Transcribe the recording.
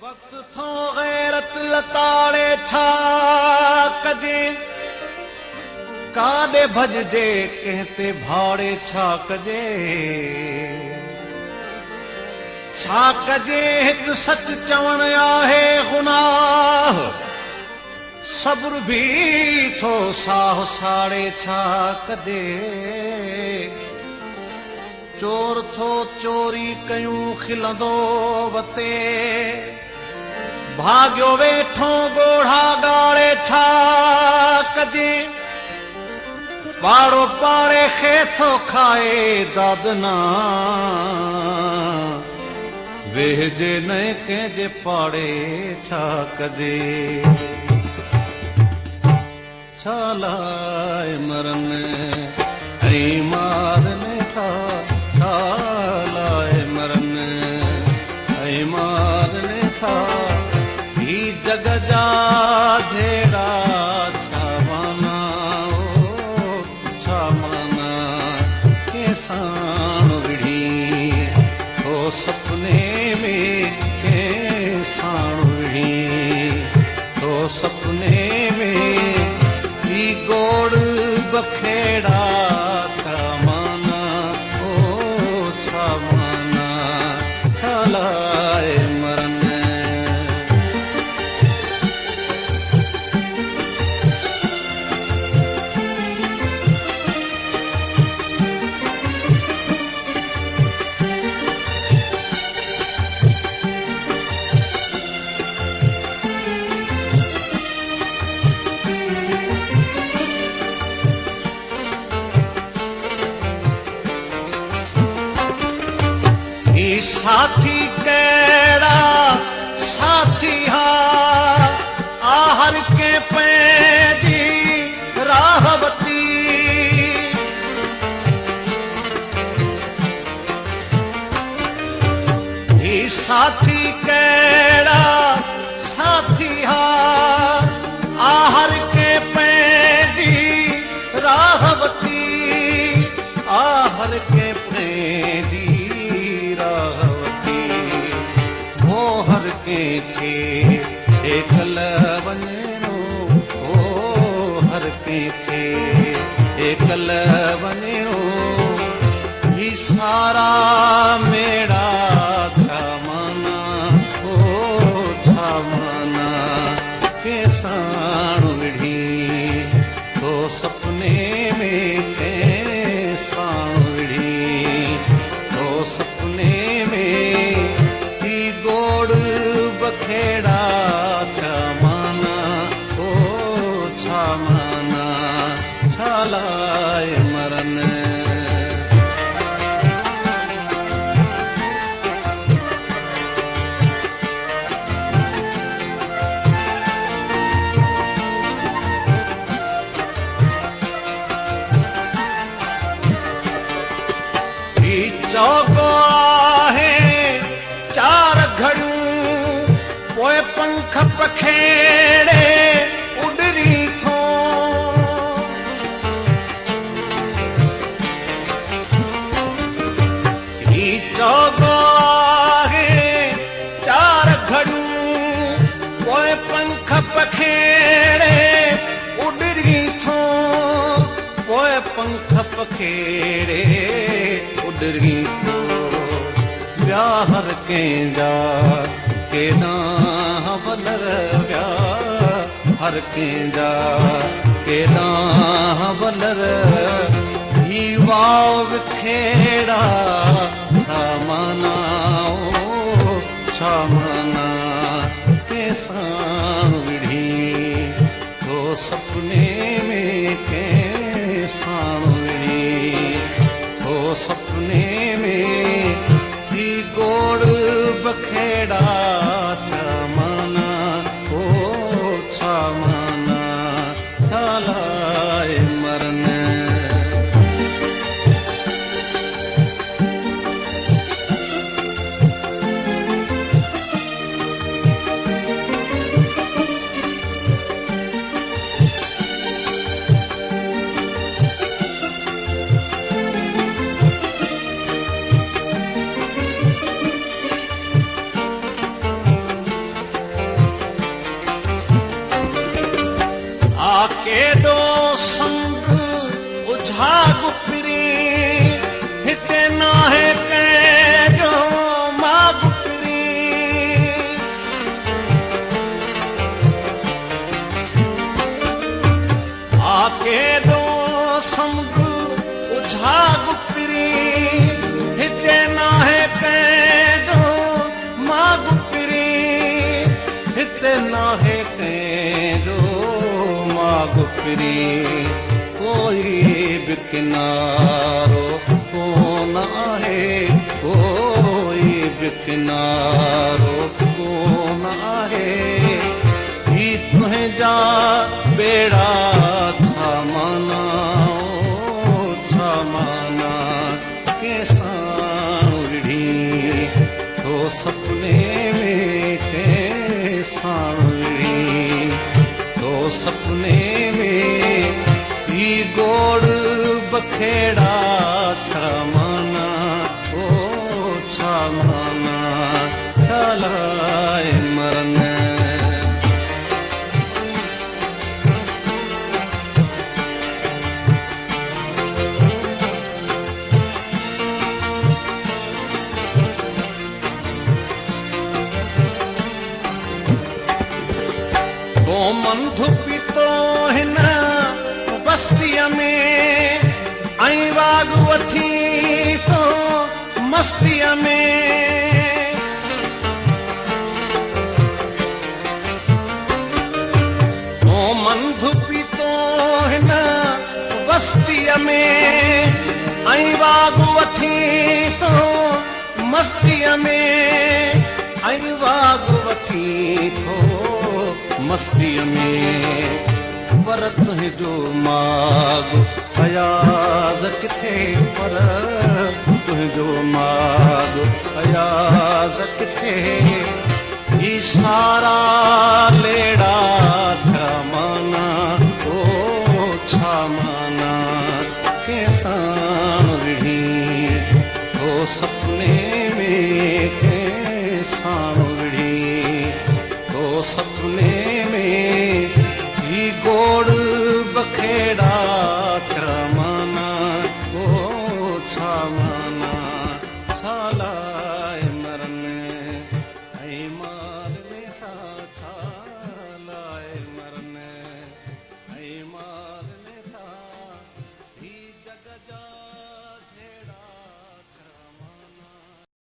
वक्त थो गैरत लताड़े छा कजे काॾे भॼजे कंहिं ते भाड़े छा कजे छा कजे हिकु सच चवण आहे गुनाह सब्र भी थो साह साड़े छा कजे चोर थो चोरी कयूं खिलंदो वते भाग्यो वेठो ॻोढ़ा ॻाड़े छा कजे पाड़ो पाड़े खे थो खाए दादना वेझे न कंहिंजे पाड़े छा कजे छा लाइ मरन ऐं मारनि था छा लाइ मरन ऐं मारनि था ही जग जा झेड़ा छा माना ओ छा माना के साण विढ़ी हो सपने में के साण विढ़ी हो सपने में ही गोड़ बखेड़ा छा माना ओ छा माना छा लाइ मरन साथी कहिड़ा साथी हा आहर के पंहिंजी राह वती ही साथी कहिड़ा साथी हा आहर के पंहिंजी राह वती आहर के पंहिंजी हर कंहिंखे एकल वञणो ओ हर कंहिंखे एकल वञणो ही सारा मेड़ा छा माना ओ छा माना के साण विढ़ी तो सपने में के साण विढ़ी तो सपने में गोड़ बखेड़ा छा माना ओ छा माना छा लाइ मरन ही चौको पोइ पंख पखेड़े उॾरी थो ही चौगो आहे चार घड़ियूं पोइ पंख पखेड़े उॾरी थो पोइ पंख पखेड़े उॾरी थो ॿिया हर कंहिंजा केॾा वलर विया हर कंहिंजा केॾा वलर ही वाव विखेड़ा छा माना ओ छा माना के साण विढ़ी तो सपने में के साण विढ़ी तो सपने में ही गोड़ बखेड़ा छा माना ओ छा माना छा लाइ मरन किनारो कोन आहे, कोई बि किनारो कोन आहे। ही तुंहिंजा बेड़ा छा माना, छा माना कंहिंसां विढ़ी तो सपने में, कंहिंसां विढ़ी तो सपने में। ही गोड़ बखेड़ा छा माना, ओ छा माना छा लाइ मरन। तो मंधु पीतो हिन बस्तीअ में, ऐं वाग वठी तो मस्तीअ में। तो मंधु पीतो हिन बस्तीअ में, ऐं वाग वठी तो मस्तीअ में, ऐं वाग वठी तो मस्तीअ में। पर तुंहिंजो माग अयाज़ किथे, पर तुंहिंजो माग अयाज़ किथे। ही सारा लेड़ा छा माना, ओ छा माना कंहिंसां विढ़ी तो सपने में, कंहिंसां विढ़ी तो सपने में। ही गोड़ बखेड़ा